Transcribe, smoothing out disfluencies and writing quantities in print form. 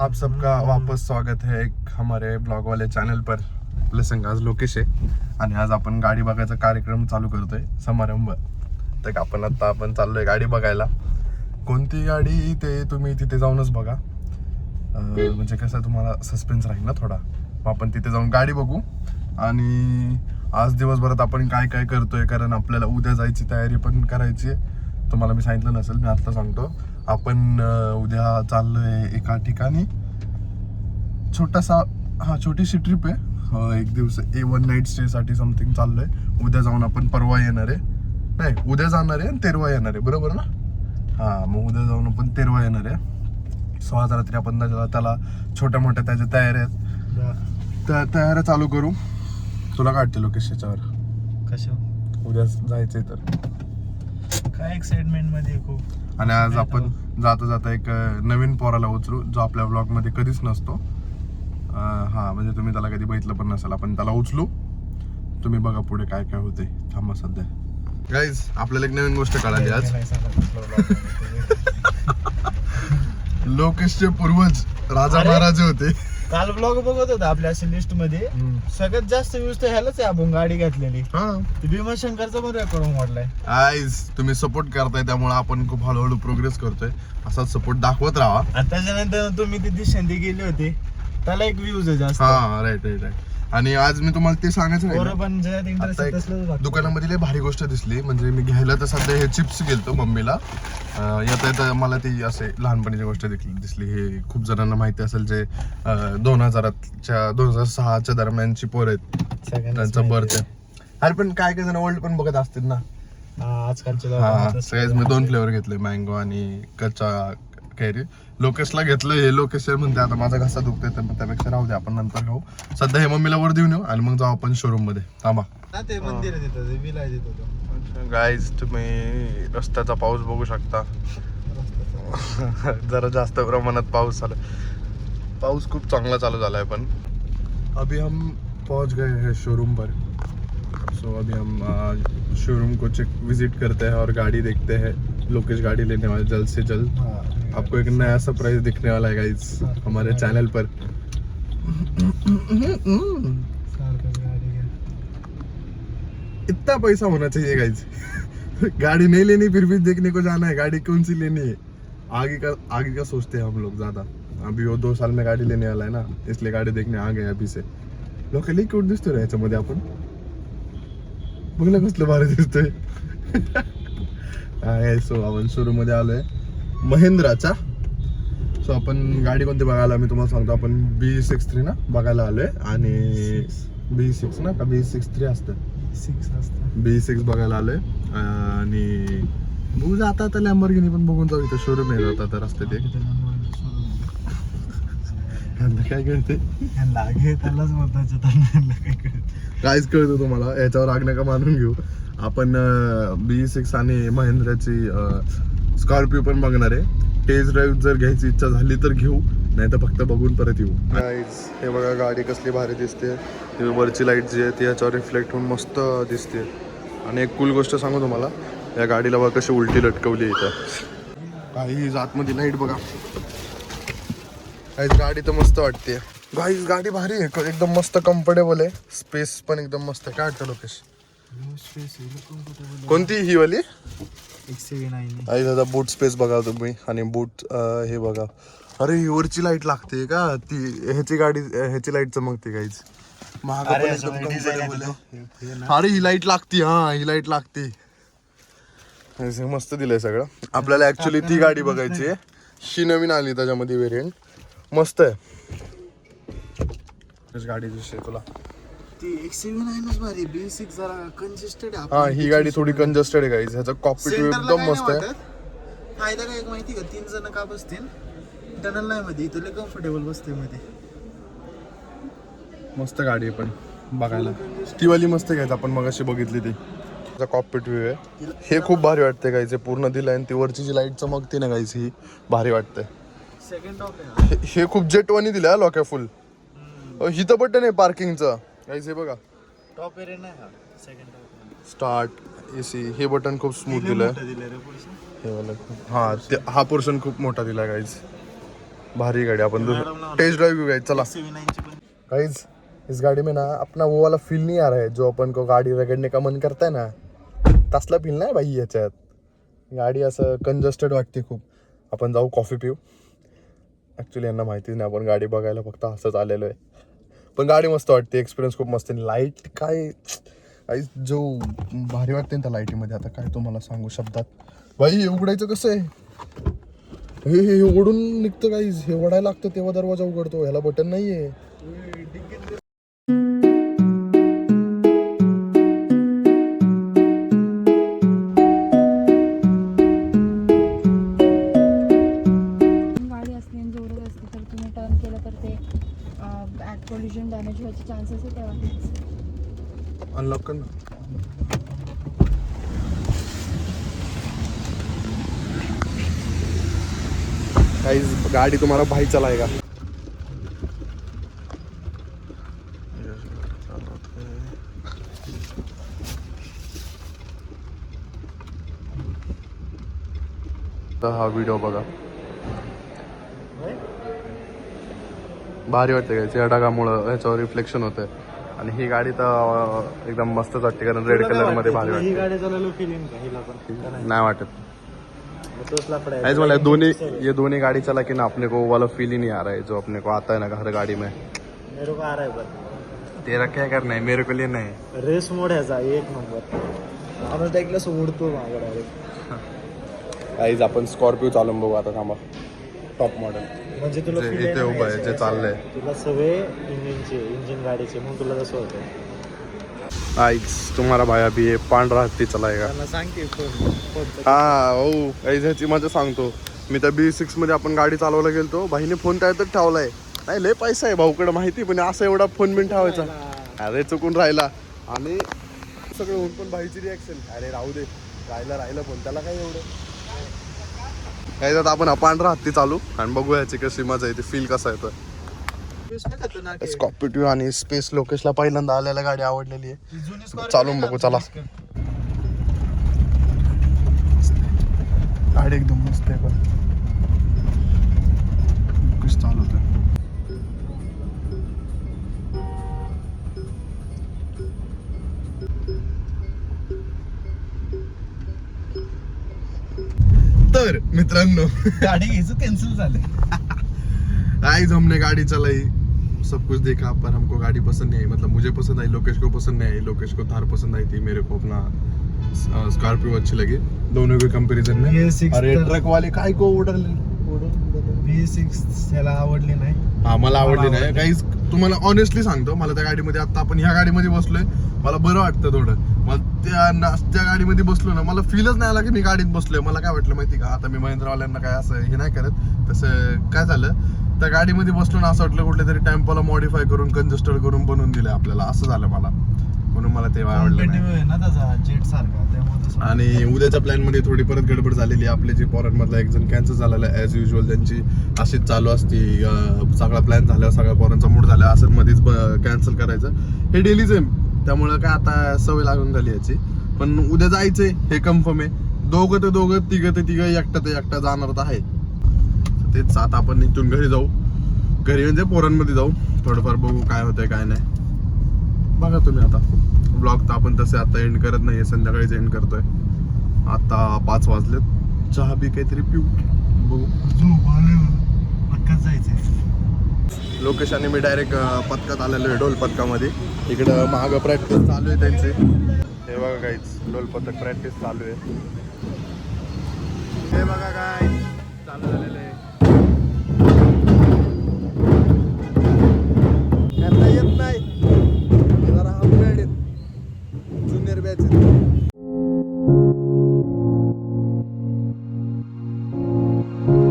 आप सबका वापस स्वागत है एक हमारे ब्लॉग वाले चॅनल पर. आपल्या संग आज लोकेश आहे आणि आज आपण गाडी बघायचा कार्यक्रम चालू करतोय, समारंभ. तर आपण चाललोय गाडी बघायला. कोणती गाडी ते तुम्ही तिथे जाऊनच बघा, म्हणजे कसं तुम्हाला सस्पेन्स राहील ना थोडा. मग आपण तिथे जाऊन गाडी बघू आणि आज दिवसभरात आपण काय काय करतोय, कारण आपल्याला उद्या जायची तयारी पण करायची आहे. तुम्हाला मी सांगितलं नसेल, मी आता सांगतो. आपण उद्या चाललोय एका ठिकाणी, छोटीशी ट्रिप आहे. एक दिवस 1 नाईट स्टे साठी समथिंग चाललोय. उद्या जाऊन आपण परवा येणार आहे, नाही उद्या जाणार आहे आणि तेरवा येणार आहे, बरोबर ना? मग उद्या जाऊन आपण तेरवा येणार आहे. 16 रात्री आपण त्याला छोट्या मोठ्या त्याच्या तयाऱ्या आहेत, त्या तयाऱ्या चालू करू. तुला काढते लोकेश याच्यावर कशा उद्या जायचंय तर काय एक्साइटमेंट मध्ये खूप. आणि आज आपण जाता जाता एक नवीन पोराला उचलू, जो आपल्या ब्लॉग मध्ये कधीच नसतो. म्हणजे तुम्ही त्याला कधी बघितलं पण नसेल. आपण त्याला उचलू, तुम्ही बघा पुढे काय काय होते. थांबा सध्या गाईज, आपल्याला एक नवीन गोष्ट कळाली आज. लोकेशचे पूर्वज राजा महाराजे होते. काल ब्लॉग बघत होता आपल्या लिस्ट मध्ये, सगळ्यात जास्त व्ह्यूज तर ह्यालाच आहे आपण गाडी घेतलेली. भीमाशंकरचा पण रेकॉर्ड मोडलाय. गाईज तुम्ही सपोर्ट करताय, त्यामुळे आपण खूप हळूहळू प्रोग्रेस करतोय. असाच सपोर्ट दाखवत राहा. आणि त्याच्यानंतर तुम्ही तिथे शिंदे गेले होते, त्याला एक व्ह्यूज आहे जास्त. राईट. आणि आज मी तुम्हाला ते सांगायचं नाही, दुकानामध्ये लय भारी गोष्ट दिसली. म्हणजे मी घ्यायला तर सध्या हे चिप्स गेलतो मम्मीला. येता मला ती असे लहानपणीची गोष्ट दिसली. हे खूप जणांना माहिती असेल, जे 2006च्या दरम्यानची पोर आहेत, त्यांचा बर्थ आहे. अरे पण काय काय जण ओल्ड पण बघत असतील ना आजकालचे. सगळ्याच मी 2 फ्लेवर घेतले, मँगो आणि कच्चा कैरी. लोकेशला घेतलं, हे लोकेश म्हणते आता माझा घसा दुखतोय, तर त्यापेक्षा राहू दे, आपण नंतर खाऊ. सध्या हे मम्मीला वर देऊन येऊ आणि मग जाऊ आपण शोरूम मध्ये. थांबा. ते मंदिर आहे तिथं, ते विलाय तिथं. गाईज तुम्ही रस्त्याचा पाऊस बघू शकता. जरा जास्त प्रमाणात पाऊस झाला. पाऊस खूप चांगला चालू झाला है. पण अभी हम पहुंच गए हैं शोरूम पर. सो अभी हम शोरूम को विजिट करते हैं और गाड़ी देखते हैं. लोकेश गाड़ी लेने वाले जल्द से जल्द. आपको एक नया सरप्राइज दिखने वाला है गाइस हमारे चैनल पर. इतना पैसा होना चाहिए गाइस. गाड़ी नहीं लेनी फिर भी देखने को जाना है. गाड़ी कौन सी लेनी है, आगे का सोचते हैं हम लोग ज्यादा. अभी वो 2 साल में गाड़ी लेने वाला है ना, इसलिए गाड़ी देखने आ गए अभी से. लोक लई क्यूट दिसतोय रे याच्यामध्ये. आपण बघ ना कसलं भारी दिसतोय. सो आपण शोरूम मध्ये आलोय महिंद्राचा. सो आपण गाडी कोणती बघायला, मी तुम्हाला सांगतो. आपण B63 ना बघायला आलोय. आणि B6 ना का B63 असतं, B6 बघायला आलोय. आणि बघू जाता आता लॅम्बोर्गिनी पण बघून जाऊ. इथं शोरूम आहे जाता तर रस्त्यात एक. काय कळते काहीच कळतं तुम्हाला याच्यावर आग नका मानून घेऊ. आपण B6 आणि महिंद्राची स्कॉर्पिओ पण बघणार आहे. टेस्ट ड्राईव्ह जर घ्यायची इच्छा झाली तर घेऊ, नाही तर फक्त बघून परत येऊ. हे बघा गाडी कसली भारी दिसते. वरची लाईट जी आहे ती याच्यावर रिफ्लेक्ट होऊन मस्त दिसते. आणि एक कूल गोष्ट सांगू तुम्हाला, या गाडीला बघा कशी उलटी लटकवली इथं. काही आतमध्ये लाईट बघा. गाईज गाडी तर मस्त वाटते. गाईज गाडी भारी आहे, एकदम मस्त कम्फर्टेबल आहे. स्पेस पण एकदम मस्त आहे. काय वाटतं लोकेश? कोणती ही वाली? आई दादा बूट स्पेस बघा तुम्ही. आणि बूट हे बघा. अरे ही वरची लाईट लागते का, ती ह्याची लाईट चमकते गाईज. महाग पण एकदम कम्फर्टेबल आहे. अरे ही लाईट लागती, ही लाईट लागते. मस्त दिलंय सगळं. आपल्याला ऍक्च्युली ती गाडी बघायची आहे. ही नवीन आली त्याच्यामध्ये व्हेरियंट, मस्त आहे. गाडी दिसते तुला ती XC9 भारी. B6 जरा कंजेस्टेड आहे. ही गाडी थोडी कंजेस्टेड आहे गाईज. ह्याचा कॉकपिट एकदम मस्त आहे. फायदा काय माहिती का, 3 जण का बसतील टनल नाही मध्ये, इथले कम्फर्टेबल बसते मध्ये. मस्त गाडी आहे पण बघायला. ती वाली मस्त घ्यायचं आपण मगाशी बघितली ती. त्याचा कॉकपिट व्ह्यू आहे. हे खूप भारी वाटते गाईज. पूर्ण दिलं आणि ती वरची जी लाईट चमकते ना गाईज, ही भारी वाटते. सेकंड टॉप आहे हे खूप जेटवानी दिलं लॉक आहे फुल. हिथं बटन आहे पार्किंगचं गाईज. हे बघा टॉप एरिया नाही हा, सेकंड टॉप. स्टार्ट AC हे बटन खूप स्मूथ दिलंय. हे वाला हा पोर्शन खूप मोठा दिला गाईज. भारी गाड़ी अपन टेस्ट ड्राइव भी गए चला गाइस। इस गाड़ी में ना अपना वो वाला फील नहीं आ रहा है जो अपन को गाड़ी रगड़ने का मन करता है ना, तसला फील नाही भाई याच्यात। गाडी असं कंजस्टेड वाटते खूप। आपण जाऊ कॉफी पिऊ। ॲक्च्युली यांना माहितीच नाही आपण गाडी बघायला फक्त असंच आलेलो आहे, पण गाडी मस्त वाटते, एक्सपिरियन्स खूप मस्त आहे। लाईट काय जो भारी वाटते त्या लाईटीमध्ये, आता काय तुम्हाला सांगू शब्दात। भाई उघडायचं कसं आहे, हे उघडून निघतं गाईज, हे ओढायला लागतं तेव्हा दरवाजा उघडतो, ह्याला बटन नाहीये। पोल्युशन डॅमेज व्हायचे चान्सेस आहे तेव्हा अनलॉक कर ना। गाइस गाड़ी तुम्हारा भाई चलाएगा। तर हा व्हिडिओ बघा, भारी वाटते काय, या ढगामुळं ह्याच्यावर रिफ्लेक्शन होतंय आणि ही गाडी तर एकदम मस्तच वाटते कारण रेड कलर मध्ये भारी वाटते। ही गाडी चालवलं फिलिंग का हिला पण नाही वाटत तोच लफड़ा है। ऐसे वाला ये दोनों गाड़ी चला के ना अपने को वाला फील ही नहीं आ रहा है जो अपने को आता है ना हर गाड़ी में। मेरे को आ रहा है पर तेरा क्या करना है, मेरे को लिए नहीं। रेस मोड ह्याचा एक नंबर, आम्ही टाकलं असं उडतो मागं डायरेक्ट। गाईज आपण स्कॉर्पिओ चालून बघू आता, थांबा। टॉप मॉडेल म्हणजे तुला जे feel इथे आहे उभं आहे, ना जे चाललंय। तुला सवय इंजिन गाडीचे, म्हणून तुला कसं होतं। गाईज तुम्हारा भाई अभी ये पांढरा हत्ती चलाएगा। त्यांना सांग की फोन हा हो गाईज ह्याची मजा सांगतो मी, त्या B6 मध्ये आपण गाडी चालवायला गेलतो, भाईने फोन त्यातच ठेवलाय। नाही लय पैसा आहे भाऊकडे माहिती, पण असं एवढा फोन बिन ठेवायचा, अरे चुकून राहिला आणि सगळं होऊन पण भाईची रिॲक्शन, अरे राहू दे, राहिलं पण त्याला काय एवढं। काय आता आपण पांढरा हत्ती चालू आणि बघू याची कशी मजा येते, फील कसा येतो। स्कॉर्पिओ आणि स्पेस लोकेशला पहिल्यांदा आलेल्या गाडी आवडलेली आहे, चालून बघू चला। गाडी एकदम मस्त आहे, पण लोकेश चालवतोय। तर मित्रांनो गाडी घ्यायचं कॅन्सल झालं। आज हमने गाड़ी चलाई, सब कुछ देखा, पर हमको गाड़ी पसंद नहीं आई। मतलब मुझे पसंद आई, लोकेश को पसंद नहीं आई। लोकेश को थार पसंद आई थी, मेरे को अपना स्कॉर्पियो अच्छी लगी, दोनों के कंपैरिजन में। B6 अरे ट्रक वाले काय को B6 त्याला आवडली नाही। हा मला आवडली नाही गाईज, तुम्हाला ऑनेस्टली सांगतो, मला त्या गाडीमध्ये आता आपण ह्या गाडीमध्ये बसलोय, मला बरं वाटतं थोडं। मग त्या गाडीमध्ये बसलो ना, मला फीलच नाही आला की मी गाडीत बसलोय। मला काय वाटलं माहिती का, आता मी महिंद्रावाल्यांना काय असं हे नाही करत, तसं काय झालं, त्या गाडीमध्ये बसलो ना असं वाटलं कुठल्या तरी टेम्पोला मॉडिफाय करून कंजस्टेड करून बनवून दिलंय आपल्याला, असं झालं मला, म्हणून मला ते आवडलं नाही। ना त्याचा जेट सारखा, त्यामुळे आणि उद्याच्या प्लॅन मध्ये थोडी परत गडबड झालेली आहे। आपले जे फॉरेन मधला एक जण कॅन्सल झालेला आहे, ऍज युजल त्यांची अशीच चालू असती, सगळा प्लॅन झाल्यावर सगळ्या पोरांचा मूड झाला असं मध्येच कॅन्सल करायचं, हे डेलीच आहे। त्यामुळे काय आता सवय लागून झाली याची, पण उद्या जायचंय हे कन्फर्म आहे। दोघं ते दोघं, तिघं ते तिघं, एकटा ते एकटा जाणार तर आहे। तेच आता आपण इथून घरी जाऊ, घरी म्हणजे पोरांमध्ये जाऊ, थोडंफार बघू काय होतंय काय नाही। बघा तुम्ही आता ब्लॉग तर आपण तसे आता एंड करत नाहीये, संध्याकाळीच एंड करतोय। आता 5 वाजलेत, चहा बी काहीतरी पिऊ, बघू पक्काच जायचंय। लोकेश आणि मी डायरेक्ट पथकात आलेलो आहे, ढोल पथकामध्ये। इकडं मागं प्रॅक्टिस चालू आहे त्यांची, हे बघा काहीच ढोल पथक प्रॅक्टिस चालू आहे, हे बघा काय चालू झालेलं